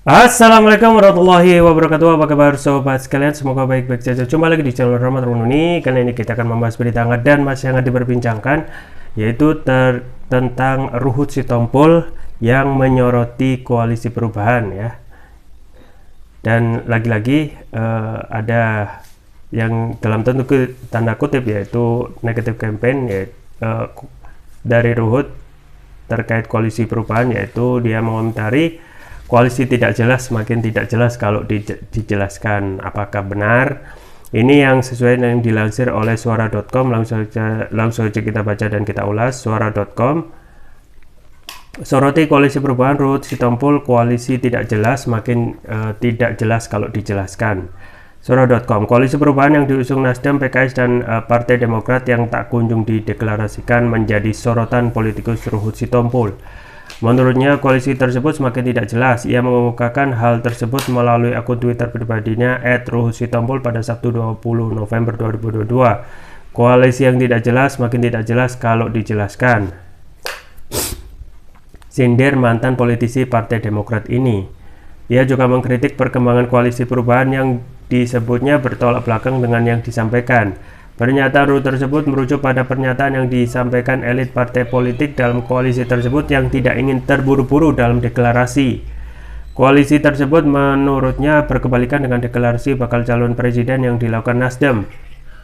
Assalamualaikum warahmatullahi wabarakatuh. Apa kabar sobat sekalian? Semoga baik-baik saja. Jumpa lagi di channel Rahmat Rununi. Kali ini kita akan membahas berita hangat dan masih hangat diperbincangkan, yaitu tentang Ruhut Sitompul yang menyoroti koalisi perubahan ya. Dan lagi-lagi ada yang dalam tanda kutip yaitu negative campaign dari Ruhut terkait koalisi perubahan, yaitu dia mengomentari koalisi tidak jelas, semakin tidak jelas kalau dijelaskan. Apakah benar? Ini yang sesuai dengan dilansir oleh suara.com. Langsung saja kita baca dan kita ulas. Suara.com, soroti koalisi perubahan Ruhut Sitompul, koalisi tidak jelas, semakin tidak jelas kalau dijelaskan. Suara.com, koalisi perubahan yang diusung Nasdem, PKS dan Partai Demokrat yang tak kunjung dideklarasikan menjadi sorotan politikus Ruhut Sitompul. Menurutnya, koalisi tersebut semakin tidak jelas. Ia mengemukakan hal tersebut melalui akun Twitter pribadinya @ruhutsitompul pada Sabtu 20 November 2022. Koalisi yang tidak jelas semakin tidak jelas kalau dijelaskan, sindir mantan politisi Partai Demokrat ini. Ia juga mengkritik perkembangan koalisi perubahan yang disebutnya bertolak belakang dengan yang disampaikan. Pernyataan Ruhut tersebut merujuk pada pernyataan yang disampaikan elit partai politik dalam koalisi tersebut yang tidak ingin terburu-buru dalam deklarasi. Koalisi tersebut menurutnya berkebalikan dengan deklarasi bakal calon presiden yang dilakukan Nasdem.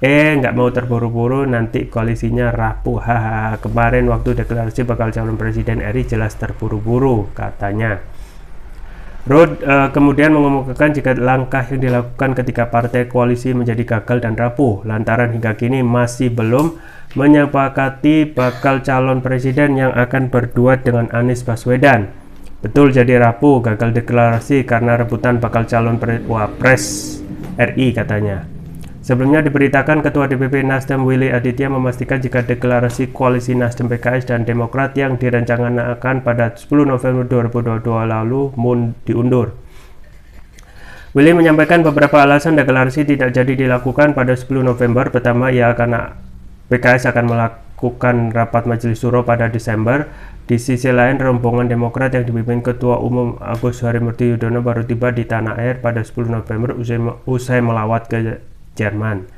Nggak mau terburu-buru, nanti koalisinya rapuh. Haha, kemarin waktu deklarasi bakal calon presiden RI jelas terburu-buru, katanya. Ruhut kemudian mengemukakan jika langkah yang dilakukan ketika partai koalisi menjadi gagal dan rapuh lantaran hingga kini masih belum menyepakati bakal calon presiden yang akan berduet dengan Anies Baswedan. Betul, jadi rapuh, gagal deklarasi karena rebutan bakal calon Wapres RI, katanya. Sebelumnya diberitakan Ketua DPP Nasdem Willy Aditya memastikan jika deklarasi koalisi Nasdem, PKS dan Demokrat yang direncanakan pada 10 November 2022 lalu diundur. Willy menyampaikan beberapa alasan deklarasi tidak jadi dilakukan pada 10 November. Pertama, PKS akan melakukan rapat Majelis Syuro pada Desember. Di sisi lain, rombongan Demokrat yang dipimpin Ketua Umum Agus Harimurti Yudhoyono baru tiba di tanah air pada 10 November usai melawat ke Jerman.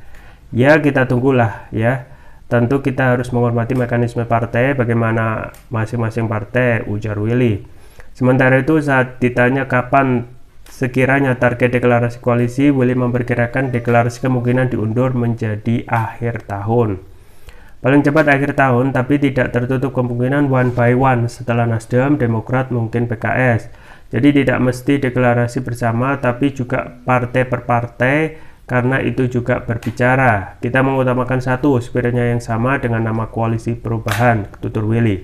Ya, kita tunggulah ya. Tentu kita harus menghormati mekanisme partai, bagaimana masing-masing partai, ujar Willy. Sementara itu, saat ditanya kapan sekiranya target deklarasi koalisi, Willy memperkirakan deklarasi kemungkinan diundur menjadi akhir tahun. Paling cepat akhir tahun, tapi tidak tertutup kemungkinan one by one setelah Nasdem, Demokrat, mungkin PKS. Jadi tidak mesti deklarasi bersama, tapi juga partai per partai. Karena itu juga berbicara, kita mengutamakan satu, spiritnya yang sama dengan nama koalisi perubahan, tutur Willy.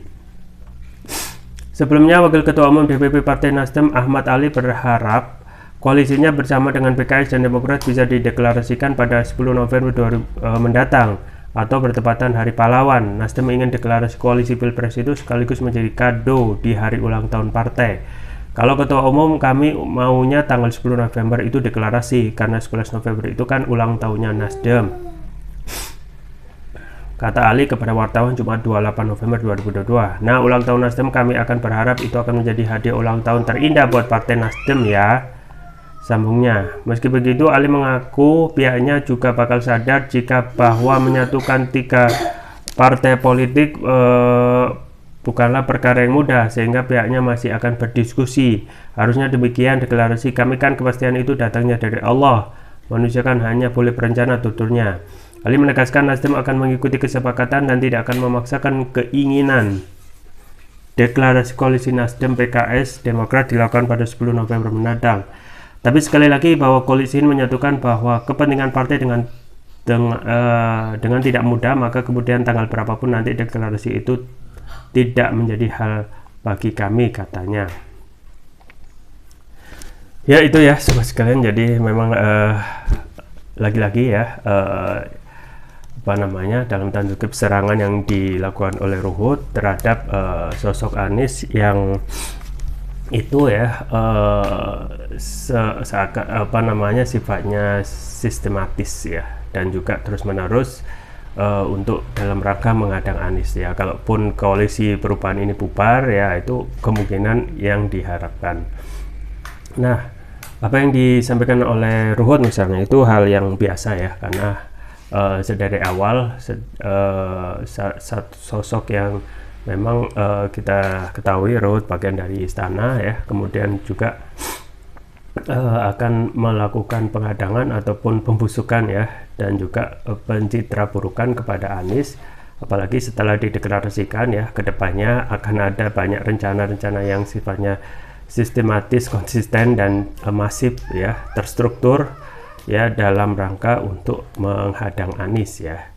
Sebelumnya, Wakil Ketua Umum DPP Partai Nasdem Ahmad Ali berharap koalisinya bersama dengan PKS dan Demokrat bisa dideklarasikan pada 10 November mendatang atau bertepatan Hari Pahlawan. Nasdem ingin deklarasi koalisi Pilpres itu sekaligus menjadi kado di hari ulang tahun partai. Kalau Ketua Umum, kami maunya tanggal 10 November itu deklarasi, karena 11 November itu kan ulang tahunnya Nasdem, kata Ali kepada wartawan Jumat 28 November 2022. Nah, ulang tahun Nasdem kami akan berharap itu akan menjadi hadiah ulang tahun terindah buat Partai Nasdem ya, sambungnya. Meski begitu, Ali mengaku pihaknya juga bakal sadar jika bahwa menyatukan tiga partai politik bukanlah perkara yang mudah, sehingga pihaknya masih akan berdiskusi. Harusnya demikian deklarasi kami, kan kepastian itu datangnya dari Allah. Manusia kan hanya boleh berencana, tuturnya. Ali menegaskan Nasdem akan mengikuti kesepakatan dan tidak akan memaksakan keinginan deklarasi koalisi Nasdem, PKS, Demokrat dilakukan pada 10 November mendatang. Tapi sekali lagi bahwa koalisi ini menyatukan bahwa kepentingan partai dengan tidak mudah, maka kemudian tanggal berapapun nanti deklarasi itu tidak menjadi hal bagi kami, katanya. Ya, itu ya sobat sekalian. Jadi memang lagi-lagi ya dalam tanda kutip serangan yang dilakukan oleh Ruhut terhadap sosok Anies yang itu ya sifatnya sistematis ya, dan juga terus-menerus untuk dalam rangka mengadang Anies ya. Kalaupun koalisi perubahan ini bubar ya, itu kemungkinan yang diharapkan. Nah, apa yang disampaikan oleh Ruhut misalnya itu hal yang biasa ya, karena sedari awal satu sosok yang memang kita ketahui Ruhut bagian dari istana ya, kemudian juga akan melakukan penghadangan ataupun pembusukan ya, dan juga pencitraburukan kepada Anies, apalagi setelah dideklarasikan ya, kedepannya akan ada banyak rencana-rencana yang sifatnya sistematis, konsisten, dan masif ya, terstruktur ya, dalam rangka untuk menghadang Anies ya.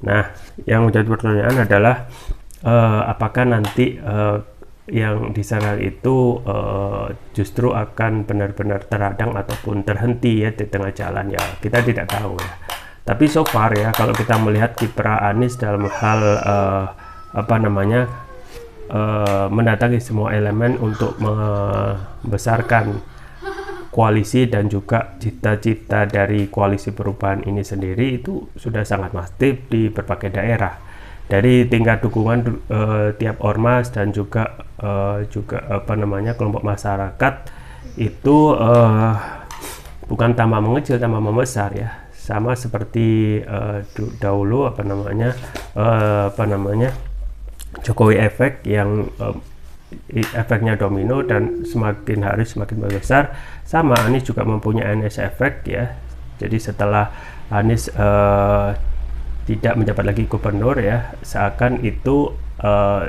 Nah, yang menjadi pertanyaan adalah apakah nanti yang di sana itu justru akan benar-benar terhadang ataupun terhenti ya di tengah jalan ya, kita tidak tahu ya. Tapi so far ya, kalau kita melihat kiprah Anies dalam hal mendatangi semua elemen untuk membesarkan koalisi dan juga cita-cita dari koalisi perubahan ini sendiri itu sudah sangat masif di berbagai daerah, dari tingkat dukungan tiap ormas dan juga kelompok masyarakat itu bukan tambah mengecil tambah membesar ya, sama seperti dahulu Jokowi efek yang efeknya domino dan semakin hari semakin besar. Sama Anies juga mempunyai Anies efek ya, jadi setelah Anies tidak menjabat lagi gubernur ya, seakan itu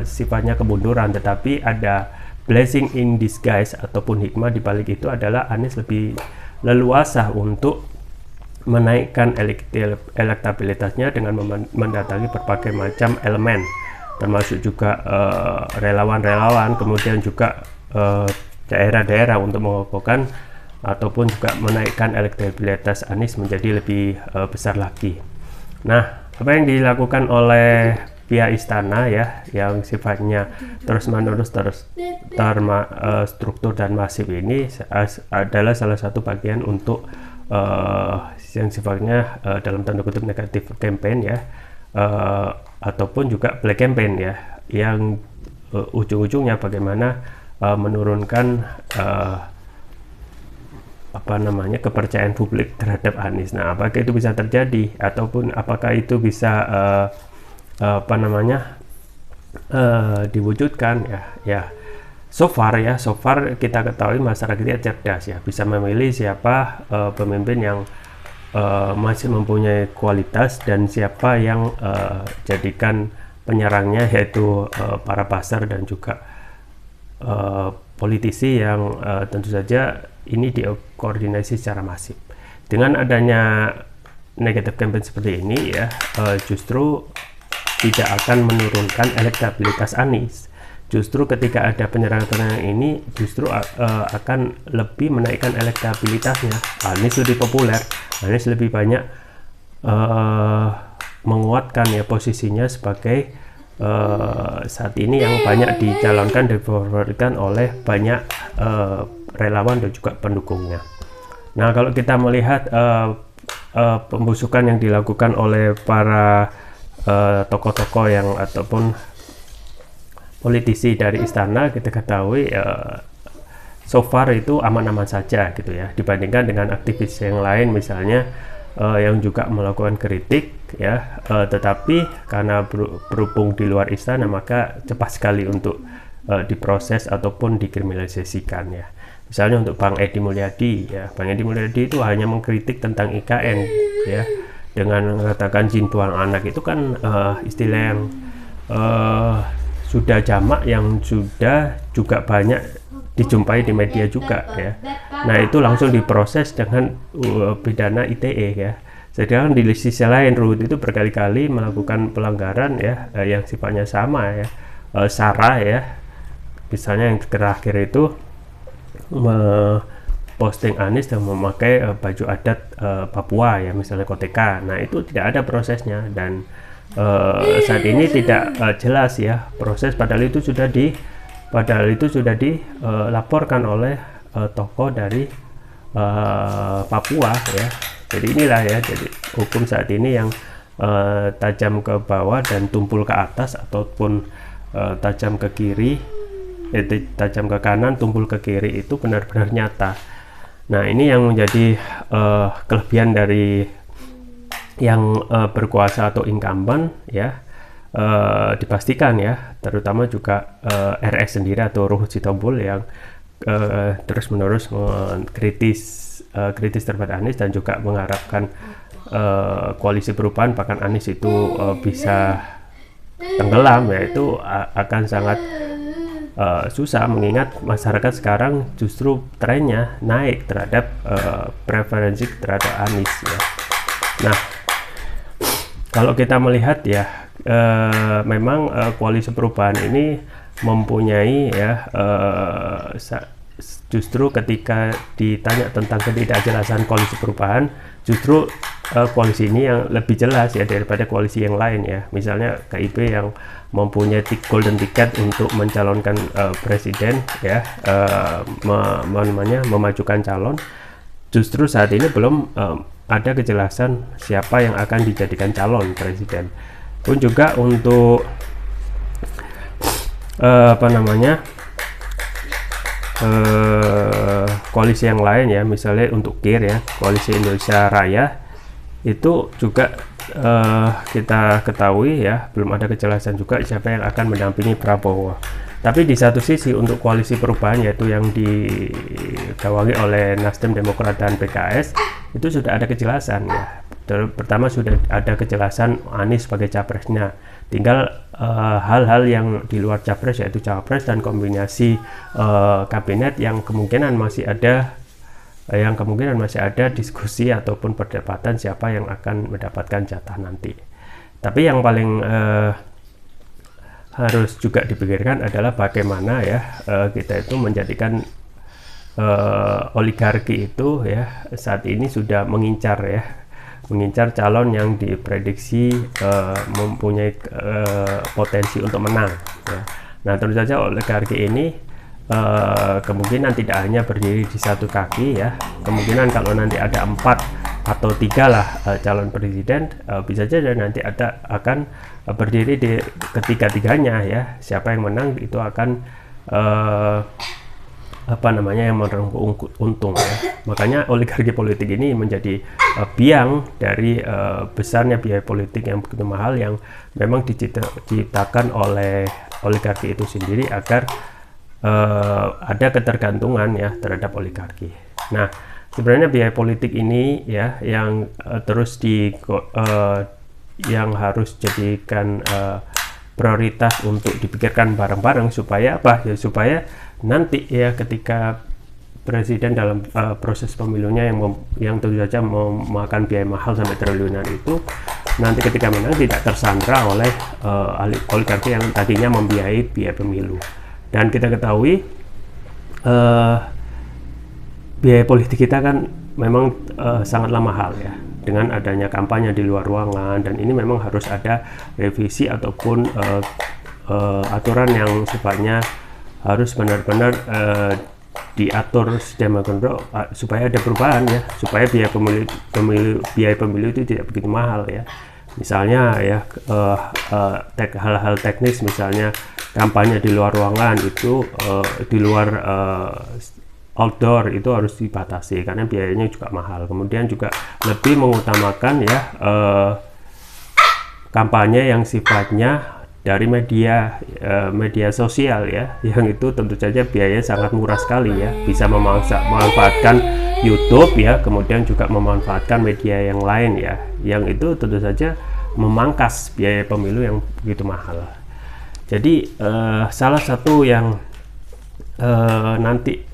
sifatnya kemunduran, tetapi ada blessing in disguise ataupun hikmah di balik itu adalah Anies lebih leluasa untuk menaikkan elektabilitasnya dengan mendatangi berbagai macam elemen, termasuk juga relawan-relawan, kemudian juga daerah-daerah untuk mengokohkan ataupun juga menaikkan elektabilitas Anies menjadi lebih besar lagi. Nah, apa yang dilakukan oleh pihak istana ya, yang sifatnya terus-menerus struktur dan masif ini adalah salah satu bagian untuk yang sifatnya dalam tanda kutip negatif campaign ya, ataupun juga black campaign ya, yang ujung-ujungnya bagaimana menurunkan kepercayaan publik terhadap Anies. Nah, apakah itu bisa terjadi ataupun apakah itu bisa diwujudkan ya. So far kita ketahui masyarakat kita cerdas ya, bisa memilih siapa pemimpin yang masih mempunyai kualitas dan siapa yang jadikan penyerangnya, yaitu para pasar dan juga politisi yang tentu saja ini dikoordinasi secara masif. Dengan adanya negative campaign seperti ini ya, justru tidak akan menurunkan elektabilitas Anies. Justru ketika ada penyerangan ini justru akan lebih menaikkan elektabilitasnya. Anies lebih populer, Anies lebih banyak menguatkan ya posisinya sebagai saat ini yang banyak dicalonkan dan difavoritkan oleh banyak relawan dan juga pendukungnya. Nah, kalau kita melihat pembusukan yang dilakukan oleh para tokoh-tokoh yang ataupun politisi dari istana, kita ketahui so far itu aman-aman saja gitu ya, dibandingkan dengan aktivis yang lain misalnya yang juga melakukan kritik ya, tetapi karena berhubung di luar istana maka cepat sekali untuk diproses ataupun dikriminalisasikan ya. Misalnya untuk Bang Edi Mulyadi ya, Bang Edi Mulyadi itu hanya mengkritik tentang IKN ya, dengan mengatakan jin tuang anak, itu kan istilah yang sudah jamak, yang sudah juga banyak dijumpai di media juga ya. Nah, itu langsung diproses dengan pidana ITE ya. Sedangkan di sisi lain Ruhut itu berkali-kali melakukan pelanggaran ya, yang sifatnya sama ya, SARA ya. Misalnya yang terakhir itu posting Anies dan memakai baju adat Papua ya, misalnya Koteka. Nah, itu tidak ada prosesnya dan saat ini tidak jelas ya proses, padahal itu sudah dilaporkan oleh tokoh dari Papua ya. Jadi inilah ya, jadi hukum saat ini yang tajam ke bawah dan tumpul ke atas ataupun tajam ke kiri tajam ke kanan, tumpul ke kiri itu benar-benar nyata. Nah, ini yang menjadi kelebihan dari yang berkuasa atau incumbent ya, dipastikan ya, terutama juga RS sendiri atau Ruhut Sitompul yang terus-menerus kritis terhadap Anies dan juga mengharapkan koalisi perubahan, bahkan Anies itu bisa tenggelam, yaitu akan sangat susah, mengingat masyarakat sekarang justru trennya naik terhadap preferensi terhadap Anies ya. Nah, kalau kita melihat ya, memang koalisi perubahan ini mempunyai ya, justru ketika ditanya tentang ketidakjelasan koalisi perubahan, justru koalisi ini yang lebih jelas ya daripada koalisi yang lain ya. Misalnya KIP yang mempunyai golden ticket untuk mencalonkan presiden ya, memajukan calon, justru saat ini belum ada kejelasan siapa yang akan dijadikan calon presiden. Pun juga untuk koalisi yang lain ya, misalnya untuk KIR ya, Koalisi Indonesia Raya, itu juga kita ketahui ya, belum ada kejelasan juga siapa yang akan mendampingi Prabowo. Tapi di satu sisi untuk koalisi perubahan, yaitu yang digawangi oleh Nasdem, Demokrat, dan PKS, itu sudah ada kejelasan ya. Pertama sudah ada kejelasan Anies sebagai capresnya, tinggal hal-hal yang di luar capres, yaitu cawapres dan kombinasi kabinet yang kemungkinan masih ada diskusi ataupun perdebatan siapa yang akan mendapatkan jatah nanti. Tapi yang paling harus juga dipikirkan adalah bagaimana ya kita itu menjadikan oligarki itu ya saat ini sudah mengincar calon yang diprediksi mempunyai potensi untuk menang ya. Nah, tentu saja oligarki ini kemungkinan tidak hanya berdiri di satu kaki ya, kemungkinan kalau nanti ada 4 atau 3 lah calon presiden, bisa saja nanti akan berdiri di ketiga-tiganya ya. Siapa yang menang itu akan yang merengkuh untung ya. Makanya oligarki politik ini menjadi biang dari besarnya biaya politik yang begitu mahal, yang memang diciptakan oleh oligarki itu sendiri agar ada ketergantungan ya terhadap oligarki. Nah, sebenarnya biaya politik ini ya yang terus yang harus jadikan prioritas untuk dipikirkan bareng-bareng, supaya apa ya, supaya nanti ya ketika presiden dalam proses pemilunya yang tentu saja memakan biaya mahal sampai triliunan itu, nanti ketika menang tidak tersandra oleh oligarki yang tadinya membiayai biaya pemilu. Dan kita ketahui biaya politik kita kan memang sangatlah mahal ya, dengan adanya kampanye di luar ruangan, dan ini memang harus ada revisi ataupun aturan yang sifatnya harus benar-benar diatur sedemikian supaya ada perubahan ya, supaya biaya pemilu itu tidak begitu mahal ya. Misalnya ya hal-hal teknis, misalnya kampanye di luar ruangan itu di luar outdoor itu harus dibatasi karena biayanya juga mahal. Kemudian juga lebih mengutamakan ya kampanye yang sifatnya dari media sosial ya, yang itu tentu saja biayanya sangat murah sekali ya, bisa memanfaatkan YouTube ya, kemudian juga memanfaatkan media yang lain ya, yang itu tentu saja memangkas biaya pemilu yang begitu mahal. Jadi salah satu yang nanti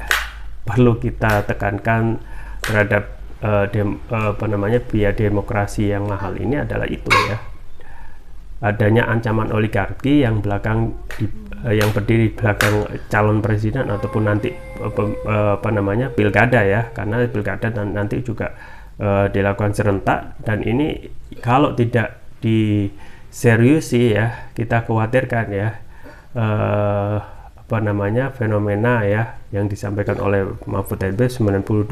perlu kita tekankan terhadap biaya demokrasi yang mahal ini adalah itu ya, adanya ancaman oligarki yang berdiri di belakang calon presiden ataupun nanti pilkada ya, karena pilkada nanti juga dilakukan serentak, dan ini kalau tidak diseriusi ya, kita khawatirkan ya fenomena ya yang disampaikan oleh Mahfud MD 92%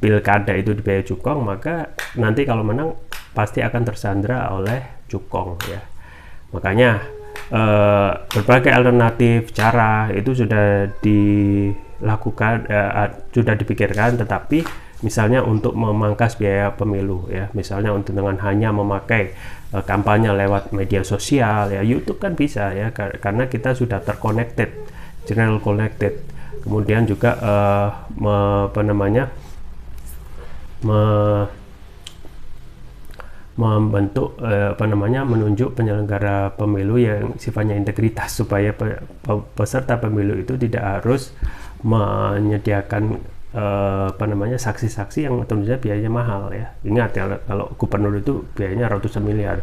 pilkada itu dibiayai cukong, maka nanti kalau menang pasti akan tersandra oleh cukong ya. Makanya berbagai alternatif cara itu sudah dilakukan, sudah dipikirkan, tetapi misalnya untuk memangkas biaya pemilu ya, misalnya untuk dengan hanya memakai kampanye lewat media sosial ya, YouTube kan bisa ya, karena kita sudah terconnected, general connected. Kemudian juga membentuk menunjuk penyelenggara pemilu yang sifatnya integritas, supaya peserta pemilu itu tidak harus menyediakan saksi-saksi yang tentunya biayanya mahal ya. Ingat ya, kalau gubernur itu biayanya ratusan miliar,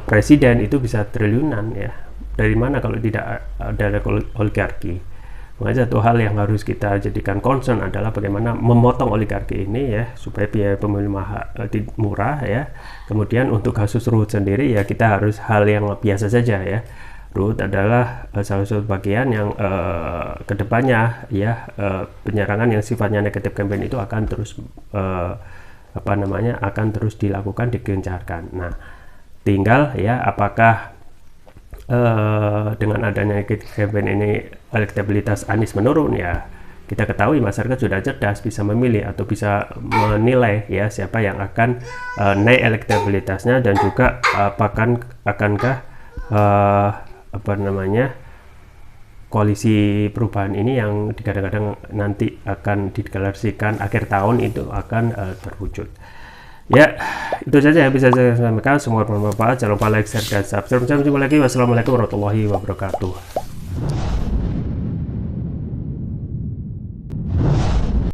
presiden itu bisa triliunan ya. Dari mana kalau tidak ada oligarki? Makanya satu hal yang harus kita jadikan concern adalah bagaimana memotong oligarki ini ya, supaya biaya pemilu murah ya. Kemudian untuk kasus Ruhut sendiri ya, kita harus hal yang biasa saja ya. Ruhut adalah salah satu bagian yang kedepannya ya, penyerangan yang sifatnya negatif campaign itu akan terus akan terus dilakukan, digencarkan. Nah, tinggal ya apakah dengan adanya campaign ini elektabilitas Anies menurun ya. Kita ketahui masyarakat sudah cerdas, bisa memilih atau bisa menilai ya siapa yang akan naik elektabilitasnya, dan juga akankah koalisi perubahan ini yang kadang-kadang nanti akan dideklarasikan akhir tahun itu akan terwujud. Ya, itu saja yang bisa saya sampaikan. Semua bermanfaat. Jangan lupa like, share, dan subscribe. Sampai jumpa lagi. Wassalamualaikum warahmatullahi wabarakatuh.